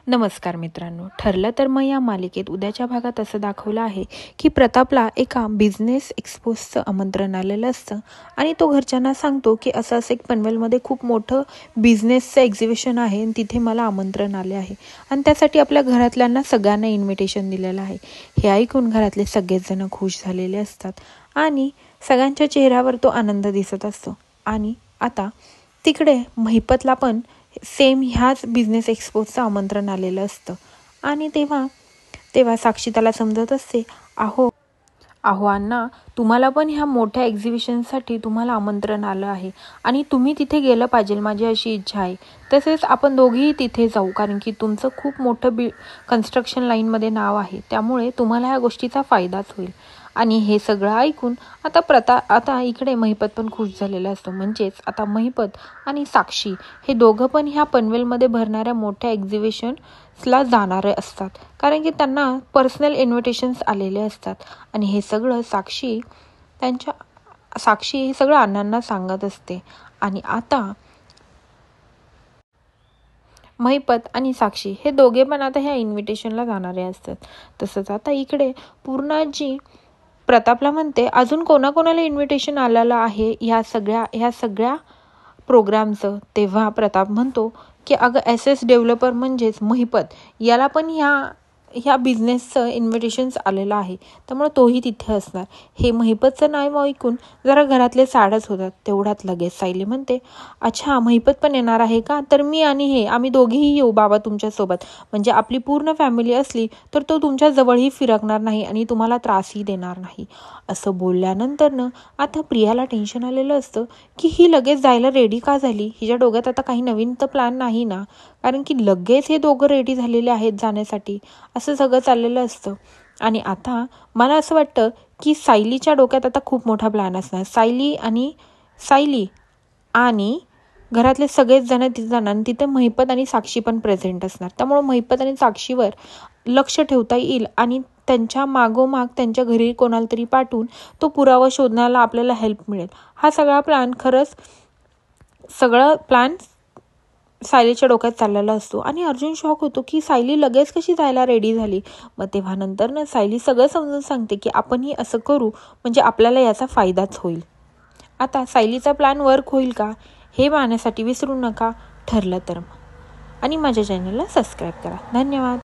नमस्कार मित्रांनो, ठरलं तर मग या मालिकेत उद्याच्या भागात असं दाखवलं आहे की प्रतापला एका बिझनेस एक्सपोजचं आमंत्रण आलेलं असतं आणि तो घरच्यांना सांगतो की असं एक पनवेलमध्ये खूप मोठं बिझनेसचं एक्झिबिशन आहे आणि तिथे मला आमंत्रण आले आहे आणि त्यासाठी आपल्या घरातल्यांना सगळ्यांना इन्व्हिटेशन दिलेलं आहे. हे ऐकून घरातले सगळेच जण खुश झालेले असतात आणि सगळ्यांच्या चेहऱ्यावर तो आनंद दिसत असतो. आणि आता तिकडे महिपतला पण सेम ह्याच बिझनेस एक्सपोजचं आमंत्रण आलेलं असतं आणि तेव्हा साक्षी त्याला समजत असते, अहो अण्णा, तुम्हाला पण ह्या मोठ्या एक्झिबिशनसाठी तुम्हाला आमंत्रण आलं आहे आणि तुम्ही तिथे गेलं पाहिजे, माझी अशी इच्छा आहे. तसेच आपण दोघेही तिथे जाऊ, कारण की तुमचं खूप मोठं कन्स्ट्रक्शन लाईनमध्ये नाव आहे, त्यामुळे तुम्हाला ह्या गोष्टीचा फायदाच होईल. आणि हे सगळं ऐकून आता इकडे महिपत पण खुश झालेला असतो. म्हणजेच आता महिपत आणि साक्षी हे दोघं पण ह्या पनवेलमध्ये भरणाऱ्या मोठ्या एक्झिबिशन्सला जाणारे असतात, कारण की त्यांना पर्सनल इन्व्हिटेशन्स आलेले असतात. आणि हे सगळं साक्षी हे सगळं अण्णांना सांगत असते. आणि आता महिपत आणि साक्षी हे दोघे पण आता ह्या इन्व्हिटेशनला जाणारे असतात. तसंच आता इकडे पूर्णाजी प्रतापला म्हणते, अजून कोणाकोणाला इन्व्हिटेशन आलेलं आहे ह्या सगळ्या प्रोग्रामचं. तेव्हा प्रताप म्हणतो की अगं SS डेव्हलपर म्हणजेच महिपत याला पण ह्या बिझनेसचं इन्व्हिटेशन्स आलेलं आहे, त्यामुळे तोही तिथे असणार. हे महिपतचं नाव ऐकून जरा घरातले साडच होतात. तेवढ्यात लगेच सायली म्हणते, अच्छा, महिपत पण येणार आहे का? तर मी आणि आम्ही दोघेही येऊ बाबा तुमच्यासोबत. म्हणजे आपली पूर्ण फॅमिली असली तर तो तुमच्या जवळही फिरकणार नाही आणि तुम्हाला त्रासही देणार नाही. असं बोलल्यानंतर आता प्रियाला टेन्शन आलेलं असतं की ही लगेच जायला रेडी का झाली? हिच्या डोक्यात आता काही नवीन तर प्लॅन नाही ना, कारण की लगेच हे दोघं रेडी झालेले आहेत जाण्यासाठी, असं सगळं चाललेलं असतं. आणि आता मला असं वाटतं की सायलीच्या डोक्यात आता खूप मोठा प्लॅन असणार. सायली आणि घरातले सगळेच जण तिथे जाणार आणि तिथे महिपत आणि साक्षी पण प्रेझेंट असणार. त्यामुळे महिपत आणि साक्षीवर लक्ष ठेवता येईल आणि त्यांच्या मागोमाग त्यांच्या घरी कोणाला तरी पाठवून तो पुरावा शोधण्याला आपल्याला हेल्प मिळेल. हा सगळा प्लॅन सायलीच्या डोक्यात चाललेला असतो. आणि अर्जुन शॉक होतो की सायली लगेच कशी जायला रेडी झाली. मग तेव्हा नंतर सायली सगळं समजून सांगते की आपणही असं करू, म्हणजे आपल्याला याचा फायदाच होईल. आता सायलीचा प्लॅन वर्क होईल का हे पाहण्यासाठी विसरू नका ठरलं तर. आणि माझ्या चॅनलला सबस्क्राईब करा. धन्यवाद.